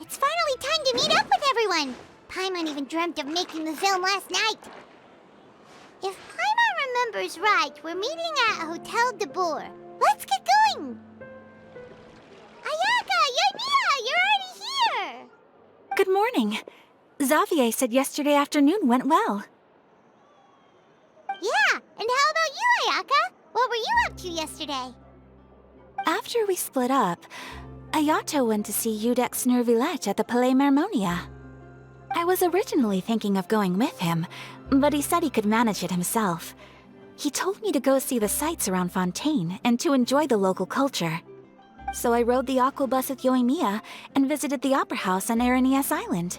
It's finally time to meet up with everyone! Paimon even dreamt of making the film last night. If Paimon remembers right, we're meeting at Hotel de Boer. Let's get going! Ayaka! Yoimiya! You're already here! Good morning. Xavier said yesterday afternoon went well. Yeah, and how about you, Ayaka? What were you up to yesterday? After we split up, Ayato went to see Udex Nervillette at the Palais Mermonia. I was originally thinking of going with him, but he said he could manage it himself. He told me to go see the sights around Fontaine and to enjoy the local culture. So I rode the aquabus with Yoimiya and visited the Opera House on Aranias Island.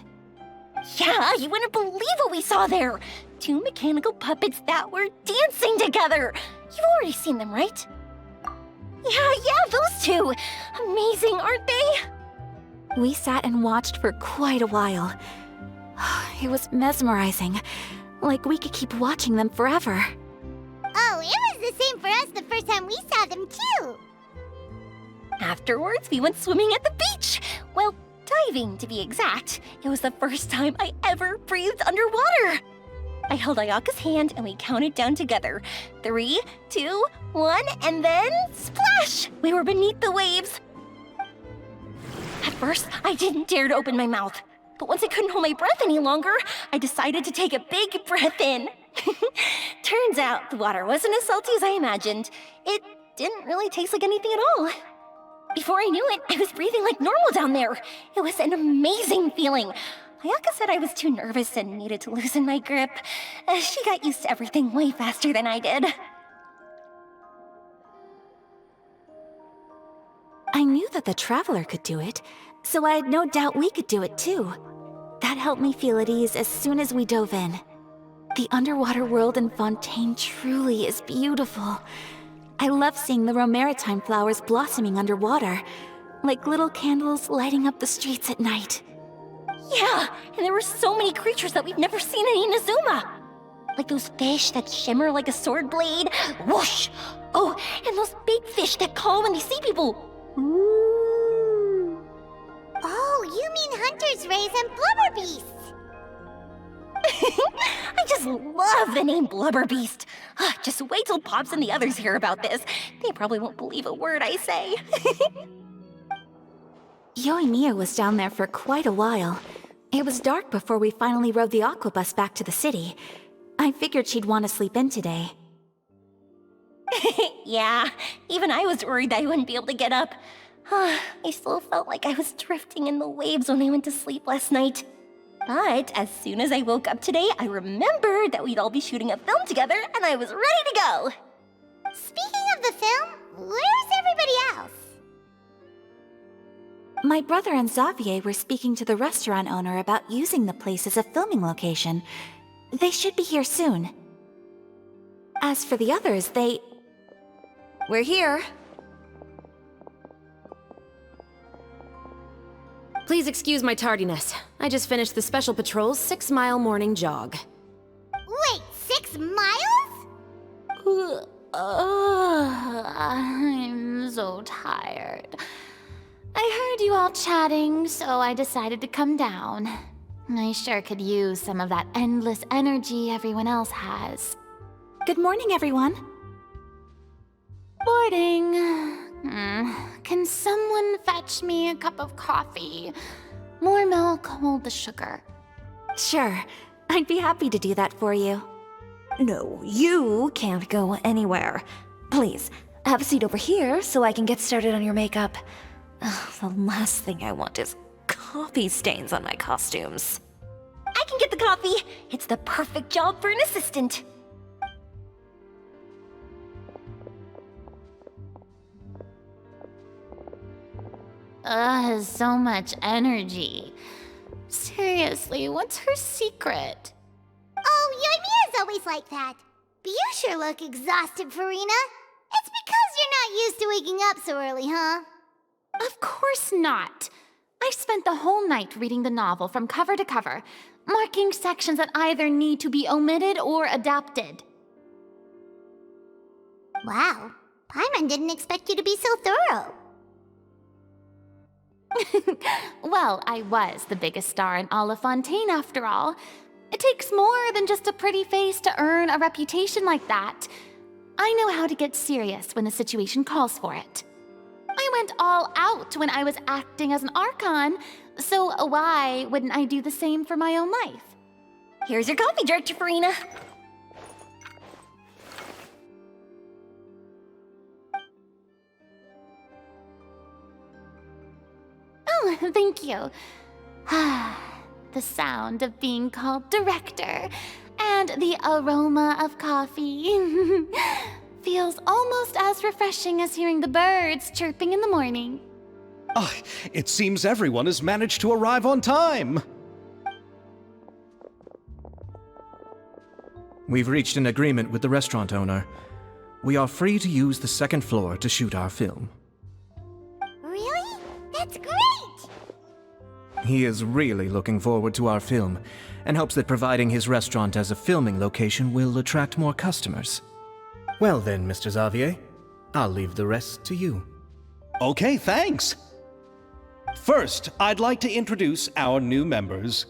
Yeah, you wouldn't believe what we saw there! 2 mechanical puppets that were dancing together! You've already seen them, right? Yeah, those two! Amazing, aren't they? We sat and watched for quite a while. It was mesmerizing, like we could keep watching them forever. Oh, it was the same for us the first time we saw them, too! Afterwards, we went swimming at the beach! Well, diving, to be exact. It was the first time I ever breathed underwater! I held Ayaka's hand and we counted down together. 3, 2, 1, and then splash! We were beneath the waves. At first, I didn't dare to open my mouth. But once I couldn't hold my breath any longer, I decided to take a big breath in. Turns out the water wasn't as salty as I imagined. It didn't really taste like anything at all. Before I knew it, I was breathing like normal down there. It was an amazing feeling. Ayaka said I was too nervous and needed to loosen my grip. She got used to everything way faster than I did. I knew that the Traveler could do it, so I had no doubt we could do it too. That helped me feel at ease as soon as we dove in. The underwater world in Fontaine truly is beautiful. I love seeing the Romaritime flowers blossoming underwater, like little candles lighting up the streets at night. Yeah, and there were so many creatures that we've never seen in Inazuma. Like those fish that shimmer like a sword blade. Whoosh! Oh, and those big fish that call when they see people. Ooh. Oh, you mean Hunter's Rays and Blubber Beasts! I just love the name Blubber Beast. Just wait till Pops and the others hear about this. They probably won't believe a word I say. Yoimiya was down there for quite a while. It was dark before we finally rode the aquabus back to the city. I figured she'd want to sleep in today. Yeah, even I was worried I wouldn't be able to get up. I still felt like I was drifting in the waves when I went to sleep last night. But as soon as I woke up today, I remembered that we'd all be shooting a film together, and I was ready to go. Speaking of the film, where's everybody else? My brother and Xavier were speaking to the restaurant owner about using the place as a filming location. They should be here soon. As for the others, We're here. Please excuse my tardiness. I just finished the Special Patrol's 6-mile morning jog. Wait, 6 miles? I'm so tired. I heard you all chatting, so I decided to come down. I sure could use some of that endless energy everyone else has. Good morning, everyone. Morning. Can someone fetch me a cup of coffee? More milk, hold the sugar. Sure, I'd be happy to do that for you. No, you can't go anywhere. Please, have a seat over here so I can get started on your makeup. The last thing I want is coffee stains on my costumes. I can get the coffee. It's the perfect job for an assistant. So much energy. Seriously, what's her secret? Oh, Yoimiya's always like that. But you sure look exhausted, Farina. It's because you're not used to waking up so early, huh? Of course not. I spent the whole night reading the novel from cover to cover, marking sections that either need to be omitted or adapted. Wow, Paimon didn't expect you to be so thorough. Well, I was the biggest star in all of Fontaine after all. It takes more than just a pretty face to earn a reputation like that. I know how to get serious when the situation calls for it. I went all out when I was acting as an Archon, so why wouldn't I do the same for my own life? Here's your coffee, Director Farina. Oh, thank you. The sound of being called director and the aroma of coffee feels almost as refreshing as hearing the birds chirping in the morning. Ah, it seems everyone has managed to arrive on time. We've reached an agreement with the restaurant owner. We are free to use the second floor to shoot our film. Really? That's great! He is really looking forward to our film, and hopes that providing his restaurant as a filming location will attract more customers. Well then, Mr. Xavier, I'll leave the rest to you. Okay, thanks. First, I'd like to introduce our new members.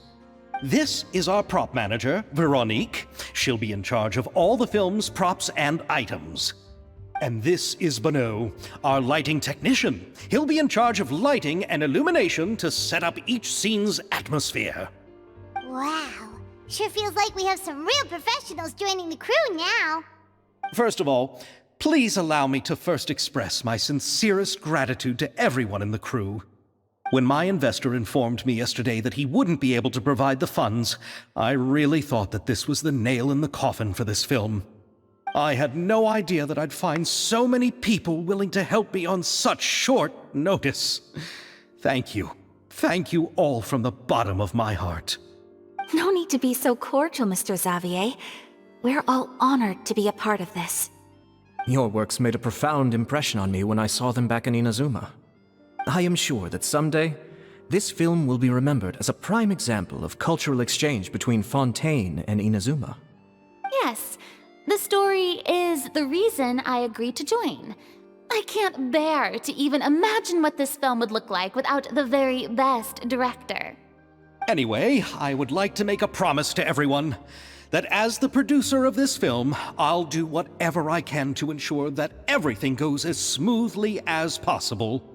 This is our prop manager, Veronique. She'll be in charge of all the film's props and items. And this is Bonneau, our lighting technician. He'll be in charge of lighting and illumination to set up each scene's atmosphere. Wow. Sure feels like we have some real professionals joining the crew now. First of all, please allow me to first express my sincerest gratitude to everyone in the crew. When my investor informed me yesterday that he wouldn't be able to provide the funds, I really thought that this was the nail in the coffin for this film. I had no idea that I'd find so many people willing to help me on such short notice. Thank you. Thank you all from the bottom of my heart. No need to be so cordial, Mr. Xavier. We're all honored to be a part of this. Your works made a profound impression on me when I saw them back in Inazuma. I am sure that someday, this film will be remembered as a prime example of cultural exchange between Fontaine and Inazuma. Yes, the story is the reason I agreed to join. I can't bear to even imagine what this film would look like without the very best director. Anyway, I would like to make a promise to everyone that as the producer of this film, I'll do whatever I can to ensure that everything goes as smoothly as possible.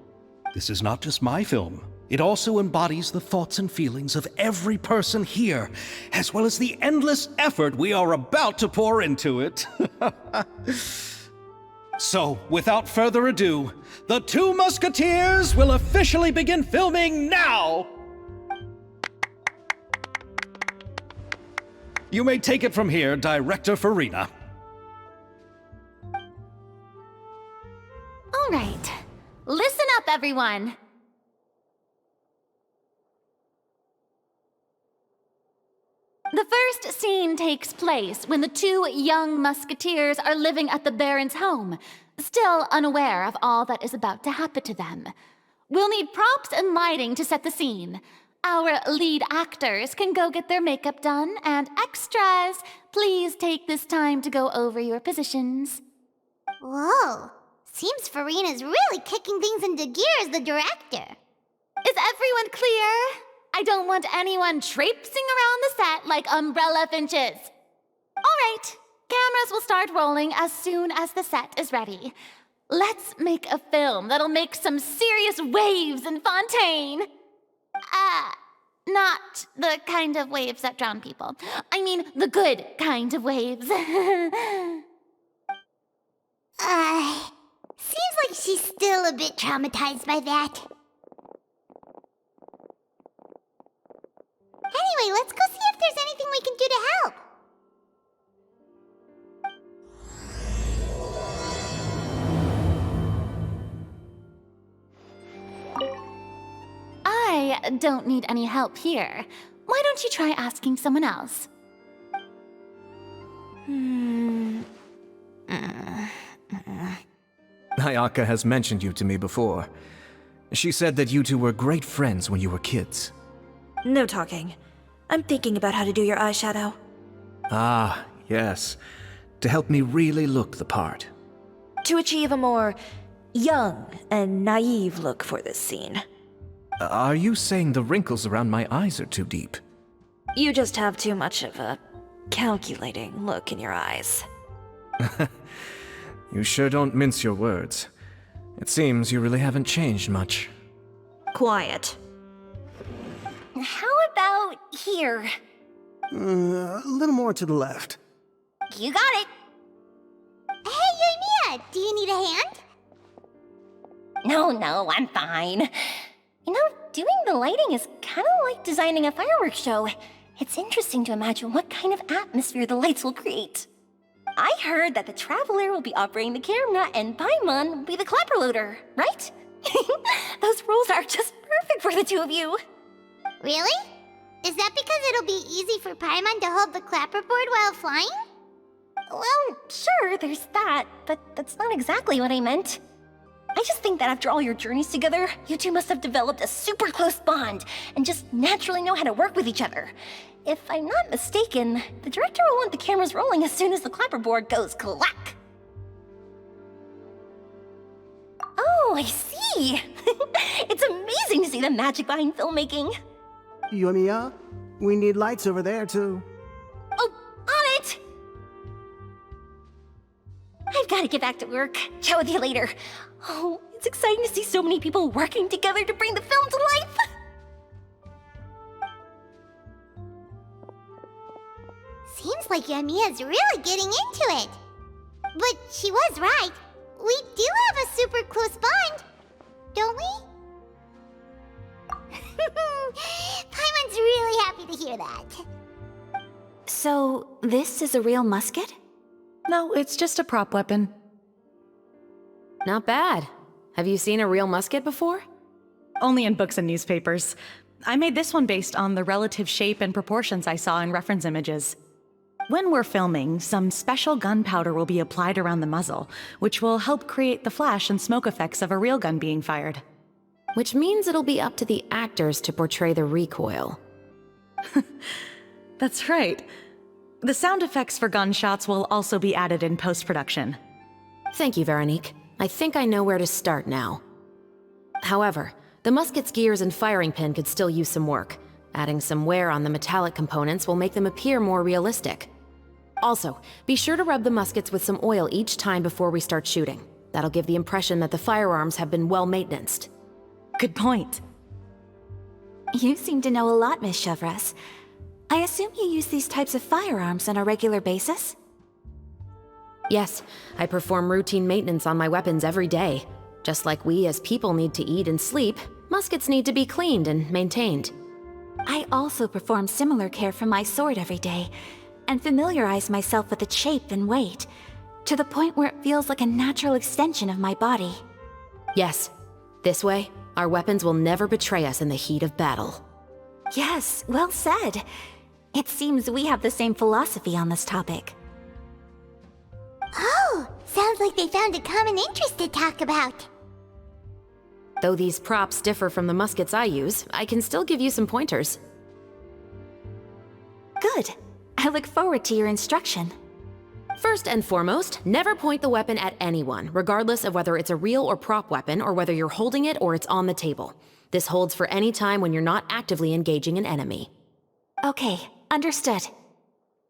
This is not just my film. It also embodies the thoughts and feelings of every person here, as well as the endless effort we are about to pour into it. So, without further ado, the Two Musketeers will officially begin filming now! You may take it from here, Director Farina. All right, listen up, everyone. The first scene takes place when the two young musketeers are living at the Baron's home, still unaware of all that is about to happen to them. We'll need props and lighting to set the scene. Our lead actors can go get their makeup done, and extras, please take this time to go over your positions. Whoa. Seems Farina's really kicking things into gear as the director. Is everyone clear? I don't want anyone traipsing around the set like umbrella finches. All right, cameras will start rolling as soon as the set is ready. Let's make a film that'll make some serious waves in Fontaine. Not the kind of waves that drown people. I mean, the good kind of waves. Seems like she's still a bit traumatized by that. Anyway, let's go see if there's anything we can do to help. I don't need any help here. Why don't you try asking someone else? Ayaka has mentioned you to me before. She said that you two were great friends when you were kids. No talking. I'm thinking about how to do your eyeshadow. Ah, yes. To help me really look the part. To achieve a more young and naive look for this scene. Are you saying the wrinkles around my eyes are too deep? You just have too much of a calculating look in your eyes. You sure don't mince your words. It seems you really haven't changed much. Quiet. How about here? A little more to the left. You got it. Hey, Yoimiya, do you need a hand? No, I'm fine. You know, doing the lighting is kind of like designing a fireworks show. It's interesting to imagine what kind of atmosphere the lights will create. I heard that the Traveler will be operating the camera and Paimon will be the clapper loader, right? Those roles are just perfect for the two of you. Really? Is that because it'll be easy for Paimon to hold the clapperboard while flying? Well, sure, there's that, but that's not exactly what I meant. I just think that after all your journeys together, you two must have developed a super close bond and just naturally know how to work with each other. If I'm not mistaken, the director will want the cameras rolling as soon as the clapperboard goes clack. Oh, I see. It's amazing to see the magic behind filmmaking. Yoimiya, we need lights over there, too. Oh, on it! I've got to get back to work. Chat with you later. Oh, it's exciting to see so many people working together to bring the film to life. Seems like Yoimiya's really getting into it. But she was right. We do have a super close bond, don't we? Paimon's really happy to hear that. So, this is a real musket? No, it's just a prop weapon. Not bad. Have you seen a real musket before? Only in books and newspapers. I made this one based on the relative shape and proportions I saw in reference images. When we're filming, some special gunpowder will be applied around the muzzle, which will help create the flash and smoke effects of a real gun being fired. Which means it'll be up to the actors to portray the recoil. That's right. The sound effects for gunshots will also be added in post-production. Thank you, Veronique. I think I know where to start now. However, the musket's gears and firing pin could still use some work. Adding some wear on the metallic components will make them appear more realistic. Also, be sure to rub the muskets with some oil each time before we start shooting. That'll give the impression that the firearms have been well maintained. Good point. You seem to know a lot, Miss Chevres. I assume you use these types of firearms on a regular basis? Yes, I perform routine maintenance on my weapons every day. Just like we as people need to eat and sleep, muskets need to be cleaned and maintained. I also perform similar care for my sword every day, and familiarize myself with its shape and weight, to the point where it feels like a natural extension of my body. Yes, this way, our weapons will never betray us in the heat of battle. Yes, well said. It seems we have the same philosophy on this topic. Oh, sounds like they found a common interest to talk about. Though these props differ from the muskets I use, I can still give you some pointers. Good. I look forward to your instruction. First and foremost, never point the weapon at anyone, regardless of whether it's a real or prop weapon or whether you're holding it or it's on the table. This holds for any time when you're not actively engaging an enemy. Okay, understood.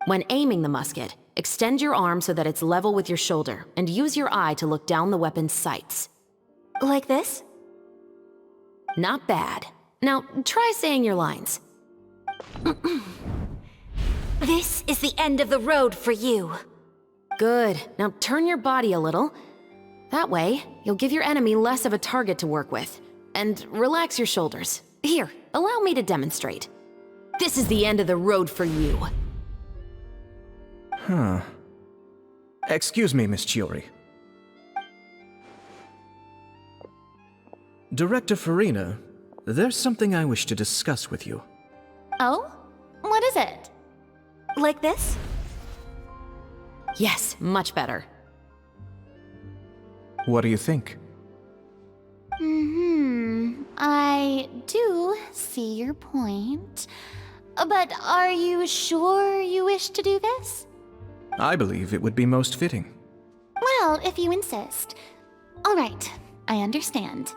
When aiming the musket, extend your arm so that it's level with your shoulder, and use your eye to look down the weapon's sights. Like this? Not bad. Now, try saying your lines. This is the end of the road for you. Good. Now turn your body a little. That way, you'll give your enemy less of a target to work with. And relax your shoulders. Here, allow me to demonstrate. This is the end of the road for you. Huh. Excuse me, Miss Chiori. Director Farina, there's something I wish to discuss with you. Oh? What is it? Like this? Yes, much better. What do you think? I do see your point. But are you sure you wish to do this? I believe it would be most fitting. Well, if you insist. All right, I understand.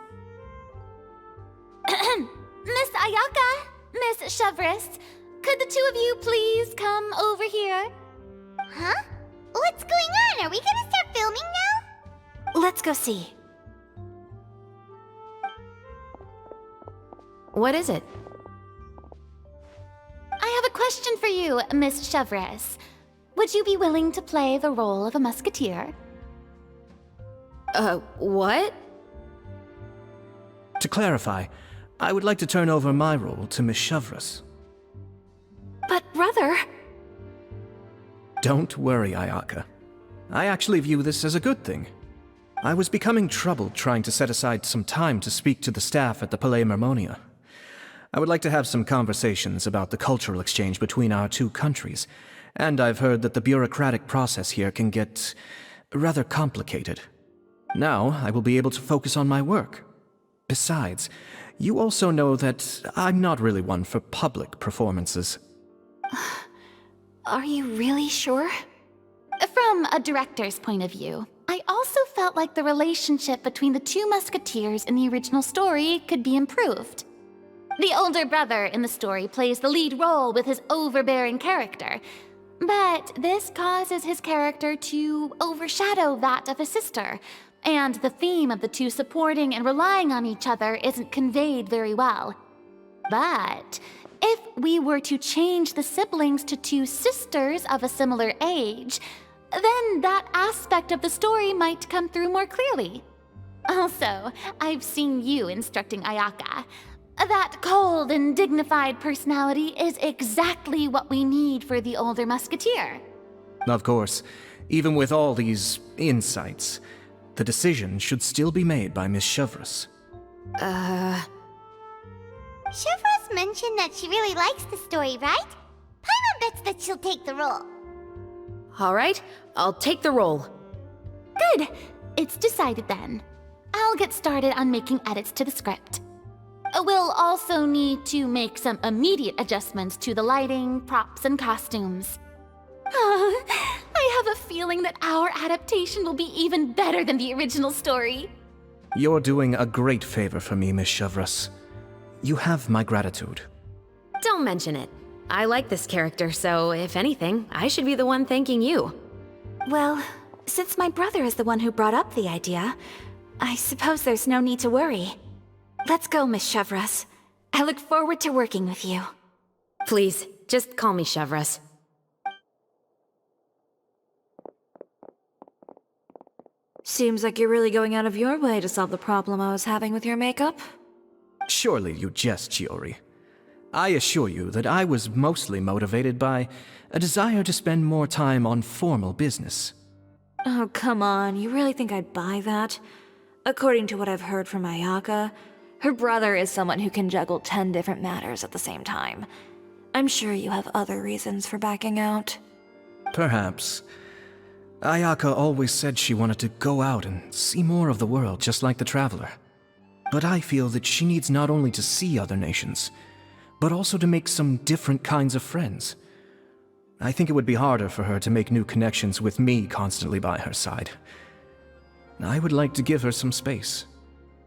Miss Ayaka, Miss Chevris, could the two of you please come over here? Huh? What's going on? Are we gonna start filming now? Let's go see. What is it? I have a question for you, Miss Chevris. Would you be willing to play the role of a musketeer? What? To clarify, I would like to turn over my role to Miss Chevris. But brother... Don't worry, Ayaka. I actually view this as a good thing. I was becoming troubled trying to set aside some time to speak to the staff at the Palais Mermonia. I would like to have some conversations about the cultural exchange between our two countries, and I've heard that the bureaucratic process here can get rather complicated. Now, I will be able to focus on my work. Besides, you also know that I'm not really one for public performances. Are you really sure? From a director's point of view, I also felt like the relationship between the two musketeers in the original story could be improved. The older brother in the story plays the lead role with his overbearing character, but this causes his character to overshadow that of his sister, and the theme of the two supporting and relying on each other isn't conveyed very well. But if we were to change the siblings to two sisters of a similar age, then that aspect of the story might come through more clearly. Also, I've seen you instructing Ayaka. That cold and dignified personality is exactly what we need for the older musketeer. Of course, even with all these insights, the decision should still be made by Miss Chevris. Chevros mentioned that she really likes the story, right? Paimon bets that she'll take the role. All right, I'll take the role. Good. It's decided then. I'll get started on making edits to the script. We'll also need to make some immediate adjustments to the lighting, props, and costumes. I have a feeling that our adaptation will be even better than the original story. You're doing a great favor for me, Miss Chevris. You have my gratitude. Don't mention it. I like this character, so if anything, I should be the one thanking you. Well, since my brother is the one who brought up the idea, I suppose there's no need to worry. Let's go, Miss Chevris. I look forward to working with you. Please, just call me Chevris. Seems like you're really going out of your way to solve the problem I was having with your makeup. Surely you jest, Chiori. I assure you that I was mostly motivated by a desire to spend more time on formal business. Oh, come on. You really think I'd buy that? According to what I've heard from Ayaka, her brother is someone who can juggle 10 different matters at the same time. I'm sure you have other reasons for backing out. Perhaps. Ayaka always said she wanted to go out and see more of the world, just like the Traveler. But I feel that she needs not only to see other nations, but also to make some different kinds of friends. I think it would be harder for her to make new connections with me constantly by her side. I would like to give her some space.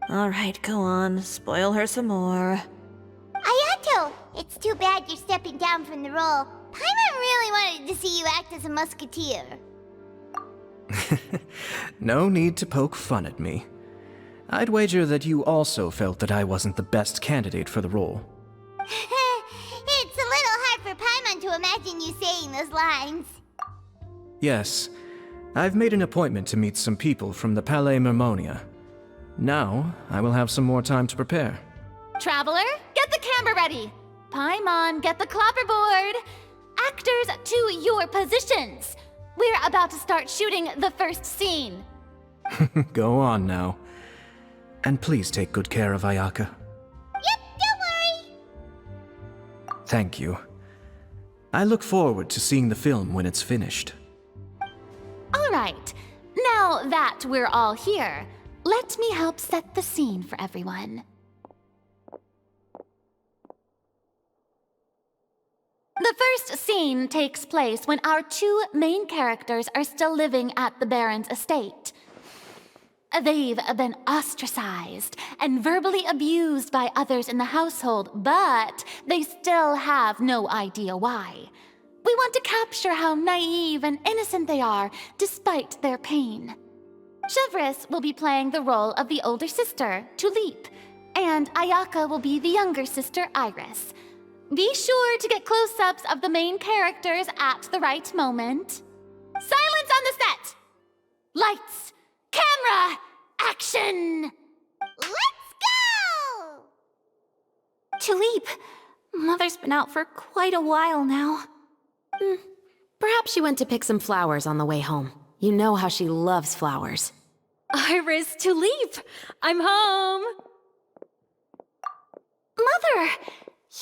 All right, go on. Spoil her some more. Ayato, it's too bad you're stepping down from the role. Paimon really wanted to see you act as a musketeer. No need to poke fun at me. I'd wager that you also felt that I wasn't the best candidate for the role. It's a little hard for Paimon to imagine you saying those lines. Yes, I've made an appointment to meet some people from the Palais Mermonia. Now, I will have some more time to prepare. Traveler, get the camera ready. Paimon, get the clapperboard. Actors, to your positions. We're about to start shooting the first scene. Go on now. And please take good care of Ayaka. Yep, don't worry. Thank you. I look forward to seeing the film when it's finished. All right. Now that we're all here, let me help set the scene for everyone. The first scene takes place when our two main characters are still living at the Baron's estate. They've been ostracized and verbally abused by others in the household, but they still have no idea why. We want to capture how naive and innocent they are despite their pain. Chevris will be playing the role of the older sister, Tulip, and Ayaka will be the younger sister, Iris. Be sure to get close-ups of the main characters at the right moment. Silence on the set! Lights, camera, action! Let's go! Tulip, Mother's been out for quite a while now. Perhaps she went to pick some flowers on the way home. You know how she loves flowers. Iris, Tulip! I'm home! Mother!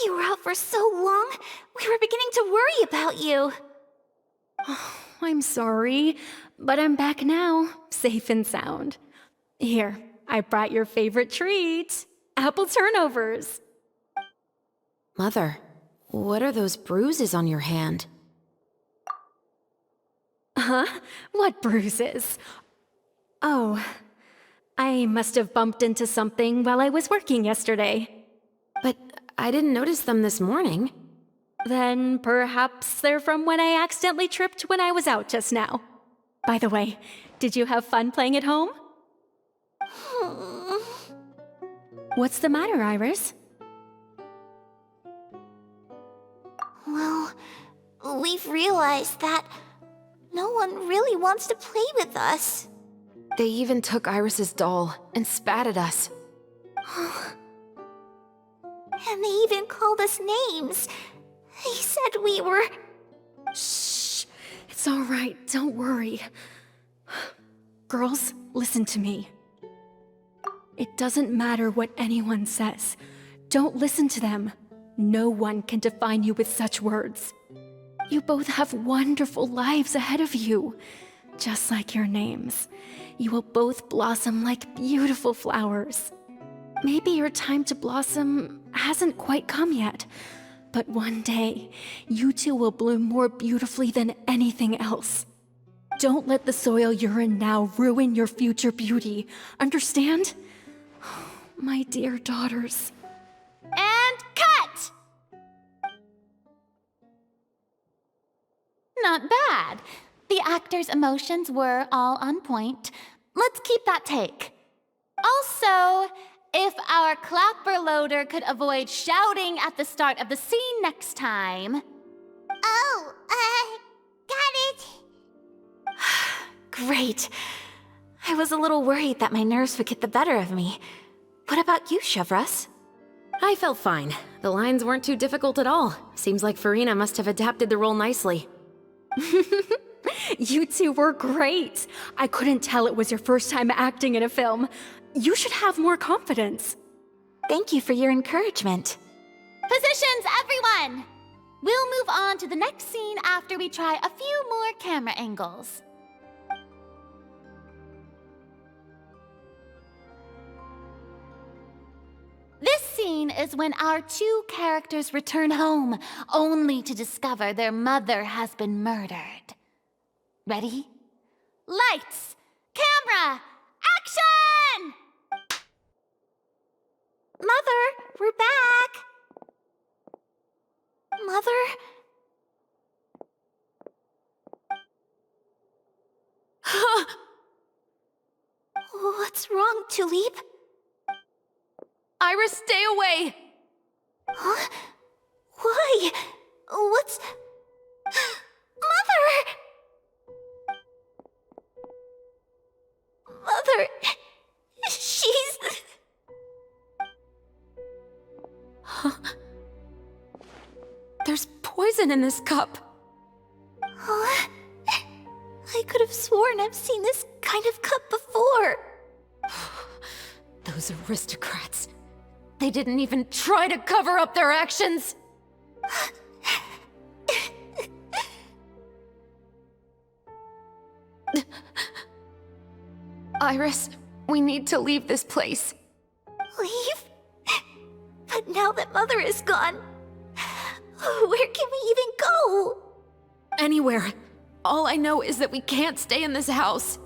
You were out for so long, we were beginning to worry about you. I'm sorry, but I'm back now, safe and sound. Here, I brought your favorite treat. Apple turnovers. Mother, what are those bruises on your hand? Huh? What bruises? Oh, I must have bumped into something while I was working yesterday. But I didn't notice them this morning. Then perhaps they're from when I accidentally tripped when I was out just now. By the way, did you have fun playing at home? What's the matter, Iris? Well, we've realized that no one really wants to play with us. They even took Iris's doll and spat at us. And they even called us names. They said we were... Shh. It's all right. Don't worry. Girls, listen to me. It doesn't matter what anyone says. Don't listen to them. No one can define you with such words. You both have wonderful lives ahead of you. Just like your names. You will both blossom like beautiful flowers. Maybe your time to blossom hasn't quite come yet, but one day, you two will bloom more beautifully than anything else. Don't let the soil you're in now ruin your future beauty. Understand? My dear daughters. And cut! Not bad. The actors' emotions were all on point. Let's keep that take. Also, if our clapper loader could avoid shouting at the start of the scene next time. Oh, got it. Great. I was a little worried that my nerves would get the better of me. What about you, Chevris? I felt fine. The lines weren't too difficult at all. Seems like Farina must have adapted the role nicely. You two were great. I couldn't tell it was your first time acting in a film. You should have more confidence. Thank you for your encouragement. Positions, everyone! We'll move on to the next scene after we try a few more camera angles. This scene is when our two characters return home, only to discover their mother has been murdered. Ready? Lights! Camera! Action! Mother, we're back. Mother? What's wrong, Tulip? Iris, stay away! Huh? Why? What's... Mother! Mother... She's... There's poison in this cup. Huh? I could have sworn I've seen this kind of cup before. Those aristocrats. They didn't even try to cover up their actions. Iris, we need to leave this place. Leave? But now that Mother is gone, where can we even go? Anywhere. All I know is that we can't stay in this house.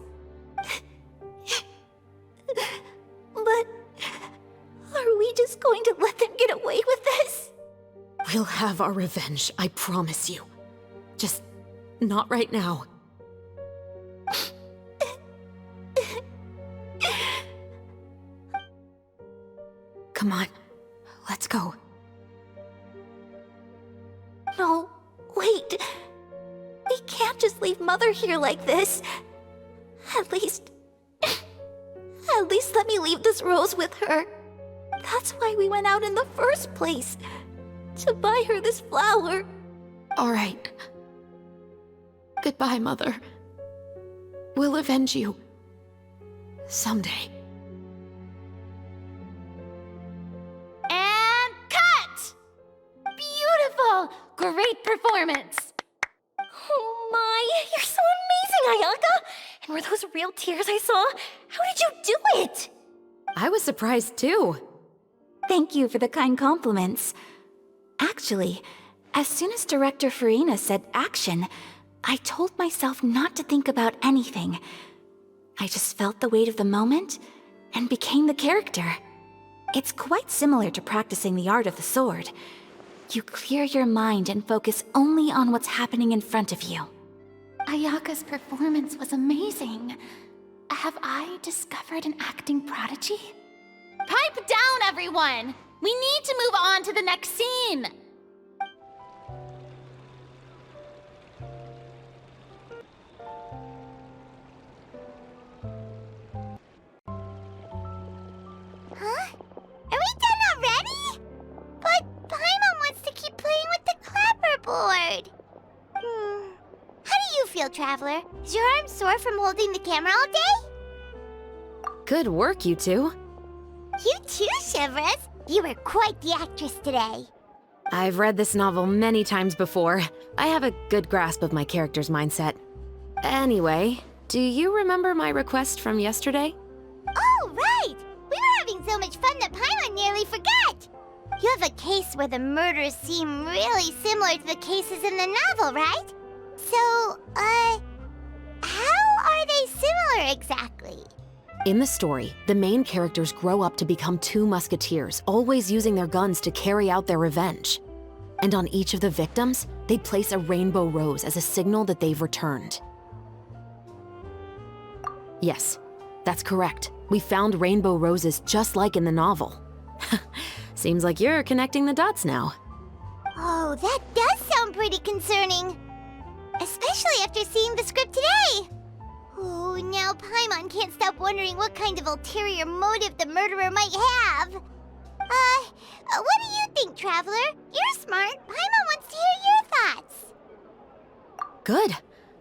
just going to let them get away with this? We'll have our revenge, I promise you. Just not right now. Come on, let's go. No, wait. We can't just leave Mother here like this. At least let me leave this rose with her. That's why we went out in the first place. To buy her this flower. All right. Goodbye, Mother. We'll avenge you. Someday. And cut! Beautiful! Great performance! Oh my, you're so amazing, Ayaka! And were those real tears I saw? How did you do it? I was surprised too. Thank you for the kind compliments. Actually, as soon as Director Farina said action, I told myself not to think about anything. I just felt the weight of the moment and became the character. It's quite similar to practicing the art of the sword. You clear your mind and focus only on what's happening in front of you. Ayaka's performance was amazing. Have I discovered an acting prodigy? Pipe down, everyone! We need to move on to the next scene! Huh? Are we done already? But Paimon wants to keep playing with the clapperboard. How do you feel, Traveler? Is your arm sore from holding the camera all day? Good work, you two. You too, Shivers. You were quite the actress today. I've read this novel many times before. I have a good grasp of my character's mindset. Anyway, do you remember my request from yesterday? Oh, right! We were having so much fun that Paimon nearly forgot! You have a case where the murders seem really similar to the cases in the novel, right? So, how are they similar exactly? In the story, the main characters grow up to become two musketeers, always using their guns to carry out their revenge. And on each of the victims, they place a rainbow rose as a signal that they've returned. Yes, that's correct. We found rainbow roses just like in the novel. Seems like you're connecting the dots now. Oh, that does sound pretty concerning. Especially after seeing the script today. Oh, now Paimon can't stop wondering what kind of ulterior motive the murderer might have. What do you think, Traveler? You're smart. Paimon wants to hear your thoughts. Good.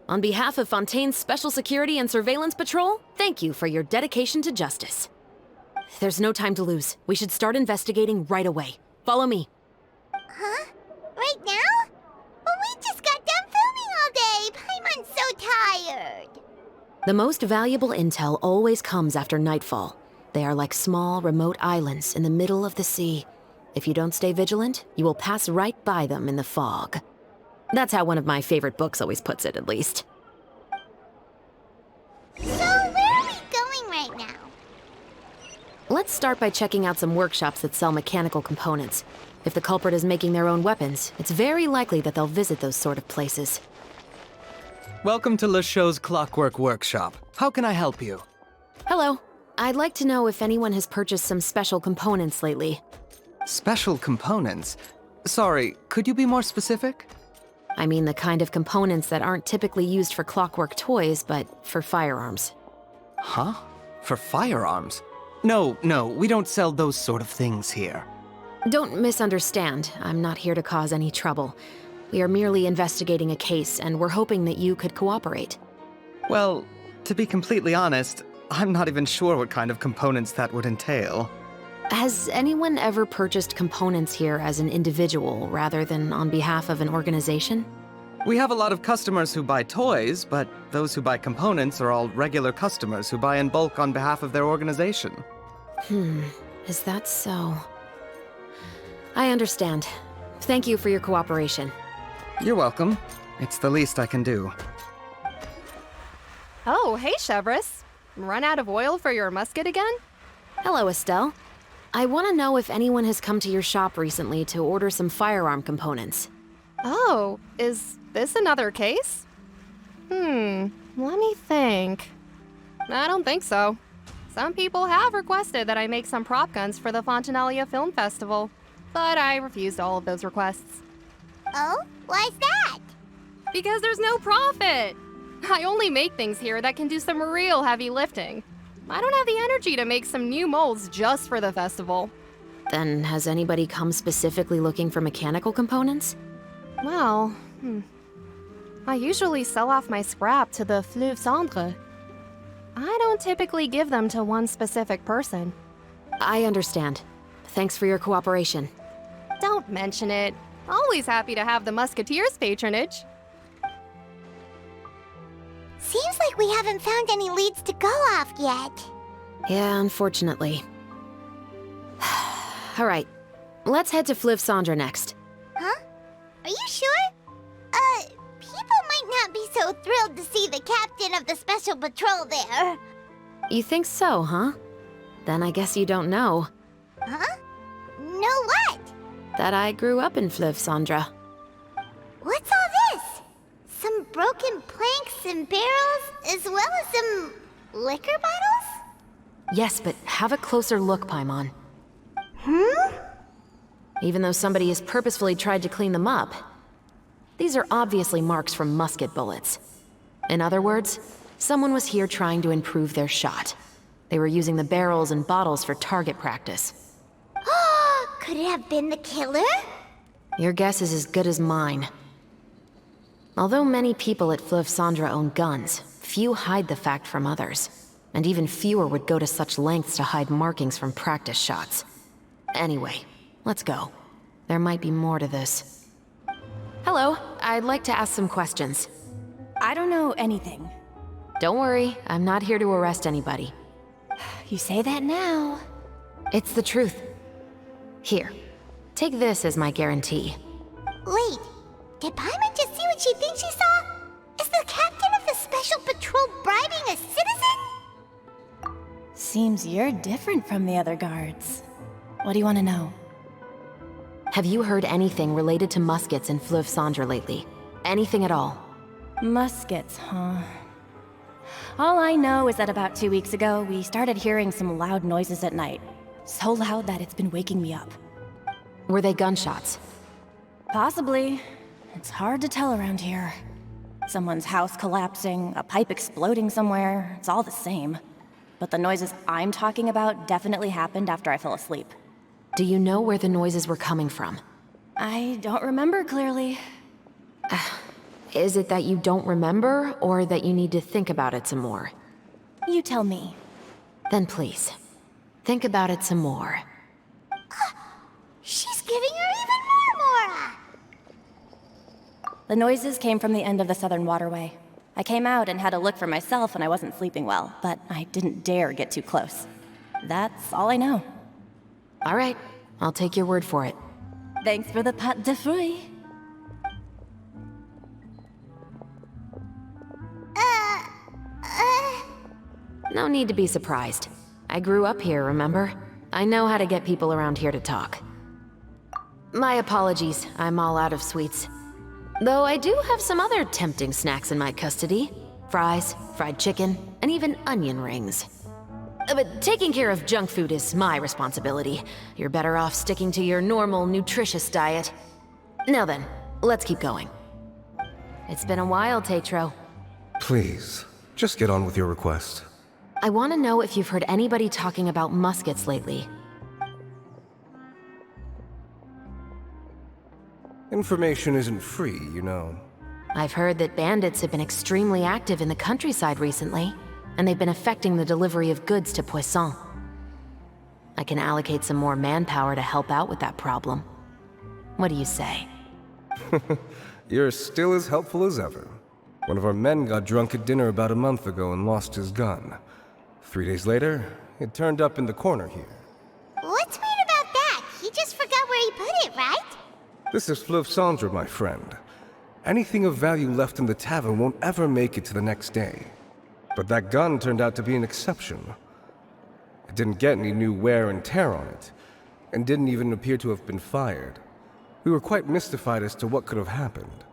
On behalf of Fontaine's Special Security and Surveillance Patrol, thank you for your dedication to justice. There's no time to lose. We should start investigating right away. Follow me. Huh? Right now? But we just got done filming all day. Paimon's so tired. The most valuable intel always comes after nightfall. They are like small, remote islands in the middle of the sea. If you don't stay vigilant, you will pass right by them in the fog. That's how one of my favorite books always puts it, at least. So, where are we going right now? Let's start by checking out some workshops that sell mechanical components. If the culprit is making their own weapons, it's very likely that they'll visit those sort of places. Welcome to Le Show's Clockwork Workshop. How can I help you? Hello. I'd like to know if anyone has purchased some special components lately. Special components? Sorry, could you be more specific? I mean the kind of components that aren't typically used for clockwork toys, but for firearms. Huh? For firearms? No, we don't sell those sort of things here. Don't misunderstand. I'm not here to cause any trouble. We are merely investigating a case, and we're hoping that you could cooperate. Well, to be completely honest, I'm not even sure what kind of components that would entail. Has anyone ever purchased components here as an individual rather than on behalf of an organization? We have a lot of customers who buy toys, but those who buy components are all regular customers who buy in bulk on behalf of their organization. Is that so? I understand. Thank you for your cooperation. You're welcome. It's the least I can do. Oh, hey, Chevres. Run out of oil for your musket again? Hello, Estelle. I want to know if anyone has come to your shop recently to order some firearm components. Oh, is this another case? Let me think. I don't think so. Some people have requested that I make some prop guns for the Fontanalia Film Festival, but I refused all of those requests. Oh? Why's that? Because there's no profit! I only make things here that can do some real heavy lifting. I don't have the energy to make some new molds just for the festival. Then has anybody come specifically looking for mechanical components? Well, I usually sell off my scrap to the Fleuve Cendre. I don't typically give them to one specific person. I understand. Thanks for your cooperation. Don't mention it. Always happy to have the Musketeers' patronage. Seems like we haven't found any leads to go off yet. Yeah, unfortunately. Alright, let's head to Fleuve Cendre next. Huh? Are you sure? People might not be so thrilled to see the captain of the Special Patrol there. You think so, huh? Then I guess you don't know Huh? Know what? that I grew up in Fleuve Cendre. What's all this? Some broken planks and barrels, as well as some liquor bottles? Yes, but have a closer look, Paimon. Even though somebody has purposefully tried to clean them up, these are obviously marks from musket bullets. In other words, someone was here trying to improve their shot. They were using the barrels and bottles for target practice. Could it have been the killer? Your guess is as good as mine. Although many people at Fleuve Cendre own guns, few hide the fact from others. And even fewer would go to such lengths to hide markings from practice shots. Anyway, let's go. There might be more to this. Hello, I'd like to ask some questions. I don't know anything. Don't worry, I'm not here to arrest anybody. You say that now. It's the truth. Here, take this as my guarantee. Wait, did Paimon just see what she thinks she saw? Is the captain of the Special Patrol bribing a citizen? Seems you're different from the other guards. What do you want to know? Have you heard anything related to muskets in Fleuve Cendre lately? Anything at all? Muskets, huh? All I know is that about 2 weeks ago, we started hearing some loud noises at night. So loud that it's been waking me up. Were they gunshots? Possibly. It's hard to tell around here. Someone's house collapsing, a pipe exploding somewhere, it's all the same. But the noises I'm talking about definitely happened after I fell asleep. Do you know where the noises were coming from? I don't remember clearly. Is it that you don't remember, or that you need to think about it some more? You tell me. Then please, think about it some more. She's giving her even more Mora! The noises came from the end of the Southern Waterway. I came out and had a look for myself when I wasn't sleeping well, but I didn't dare get too close. That's all I know. All right, I'll take your word for it. Thanks for the pâte de fruits. No need to be surprised. I grew up here, remember? I know how to get people around here to talk. My apologies, I'm all out of sweets. Though I do have some other tempting snacks in my custody. Fries, fried chicken, and even onion rings. But taking care of junk food is my responsibility. You're better off sticking to your normal, nutritious diet. Now then, let's keep going. It's been a while, Tetro. Please, just get on with your request. I want to know if you've heard anybody talking about muskets lately. Information isn't free, you know. I've heard that bandits have been extremely active in the countryside recently, and they've been affecting the delivery of goods to Poisson. I can allocate some more manpower to help out with that problem. What do you say? You're still as helpful as ever. One of our men got drunk at dinner about a month ago and lost his gun. 3 days later, it turned up in the corner here. What's weird about that? He just forgot where he put it, right? This is Fleuve Cendre, my friend. Anything of value left in the tavern won't ever make it to the next day. But that gun turned out to be an exception. It didn't get any new wear and tear on it, and didn't even appear to have been fired. We were quite mystified as to what could have happened.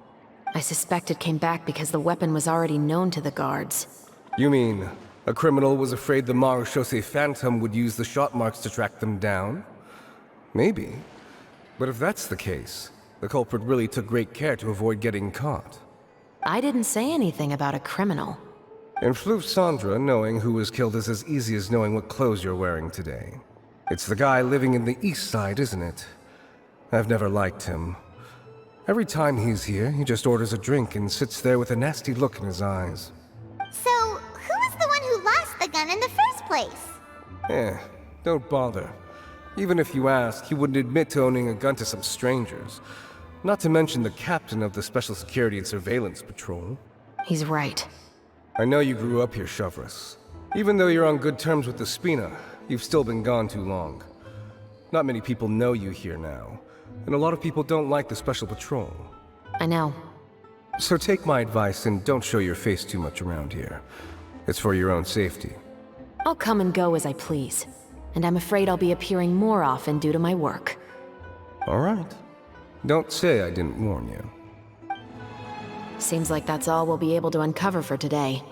I suspect it came back because the weapon was already known to the guards. You mean, a criminal was afraid the Marechaussee Phantom would use the shot marks to track them down? Maybe. But if that's the case, the culprit really took great care to avoid getting caught. I didn't say anything about a criminal. In Fleuve Sandra, knowing who was killed is as easy as knowing what clothes you're wearing today. It's the guy living in the East Side, isn't it? I've never liked him. Every time he's here, he just orders a drink and sits there with a nasty look in his eyes. So, who was the one who lost the gun in the first place? Don't bother. Even if you asked, he wouldn't admit to owning a gun to some strangers. Not to mention the captain of the Special Security and Surveillance Patrol. He's right. I know you grew up here, Chevres. Even though you're on good terms with the Spina, you've still been gone too long. Not many people know you here now, and a lot of people don't like the Special Patrol. I know. So take my advice and don't show your face too much around here. It's for your own safety. I'll come and go as I please, and I'm afraid I'll be appearing more often due to my work. All right. Don't say I didn't warn you. Seems like that's all we'll be able to uncover for today.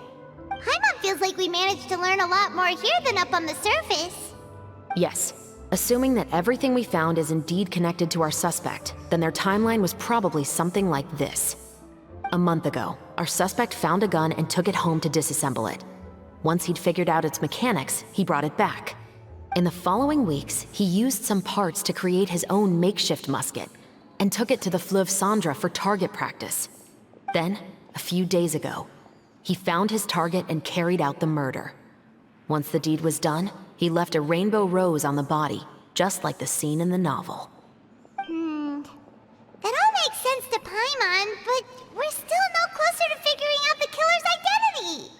Paimon feels like we managed to learn a lot more here than up on the surface. Yes. Assuming that everything we found is indeed connected to our suspect, then their timeline was probably something like this. A month ago, our suspect found a gun and took it home to disassemble it. Once he'd figured out its mechanics, he brought it back. In the following weeks, he used some parts to create his own makeshift musket, and took it to the Fleuve Sandra for target practice. Then, a few days ago, he found his target and carried out the murder. Once the deed was done, he left a rainbow rose on the body, just like the scene in the novel. That all makes sense to Paimon, but we're still no closer to figuring out the killer's identity.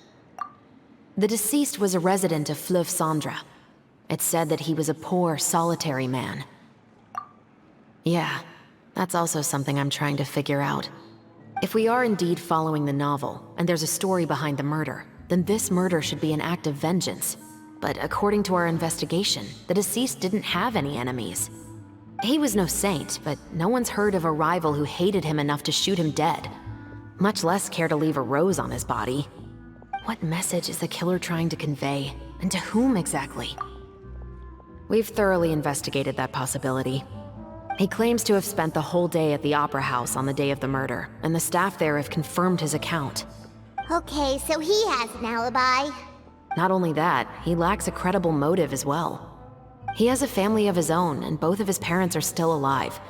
The deceased was a resident of Fleuve Sandra. It's said that he was a poor, solitary man. Yeah, that's also something I'm trying to figure out. If we are indeed following the novel, and there's a story behind the murder, then this murder should be an act of vengeance. But according to our investigation, the deceased didn't have any enemies. He was no saint, but no one's heard of a rival who hated him enough to shoot him dead, much less care to leave a rose on his body. What message is the killer trying to convey, and to whom exactly? We've thoroughly investigated that possibility. He claims to have spent the whole day at the Opera House on the day of the murder, and the staff there have confirmed his account. Okay, so he has an alibi. Not only that, he lacks a credible motive as well. He has a family of his own, and both of his parents are still alive.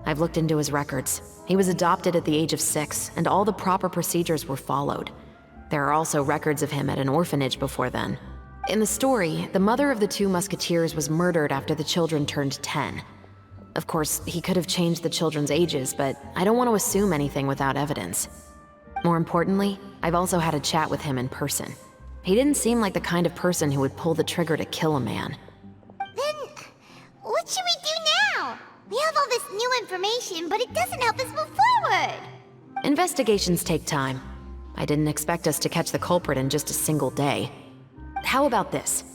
I've looked into his records. He was adopted at the age of 6, and all the proper procedures were followed. There are also records of him at an orphanage before then. In the story, the mother of the 2 musketeers was murdered after the children turned 10. Of course, he could have changed the children's ages, but I don't want to assume anything without evidence. More importantly, I've also had a chat with him in person. He didn't seem like the kind of person who would pull the trigger to kill a man. Then, what should we do now? We have all this new information, but it doesn't help us move forward. Investigations take time. I didn't expect us to catch the culprit in just a single day. How about this?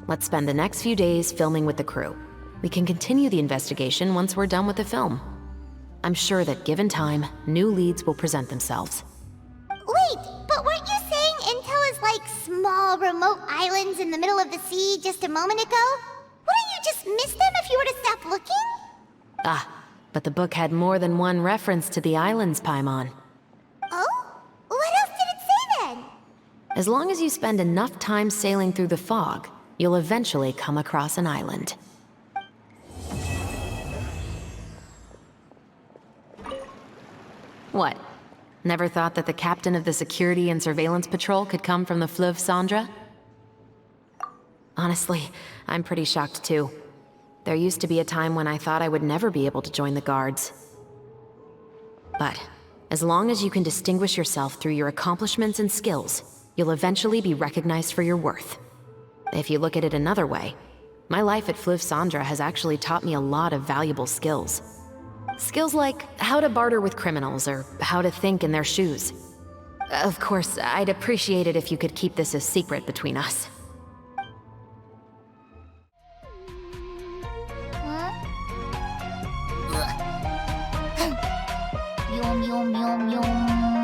Let's spend the next few days filming with the crew. We can continue the investigation once we're done with the film. I'm sure that given time, new leads will present themselves. Wait, but weren't you saying Intel is like small, remote islands in the middle of the sea just a moment ago? Wouldn't you just miss them if you were to stop looking? Ah, but the book had more than one reference to the islands, Paimon. Oh? What else did it say then? As long as you spend enough time sailing through the fog, you'll eventually come across an island. What? Never thought that the captain of the Security and Surveillance Patrol could come from the Fleuve Sandra? Honestly, I'm pretty shocked too. There used to be a time when I thought I would never be able to join the guards. But, as long as you can distinguish yourself through your accomplishments and skills, you'll eventually be recognized for your worth. If you look at it another way, my life at Fleuve Sandra has actually taught me a lot of valuable skills. Skills like how to barter with criminals or how to think in their shoes. Of course, I'd appreciate it if you could keep this a secret between us. yum, yum, yum.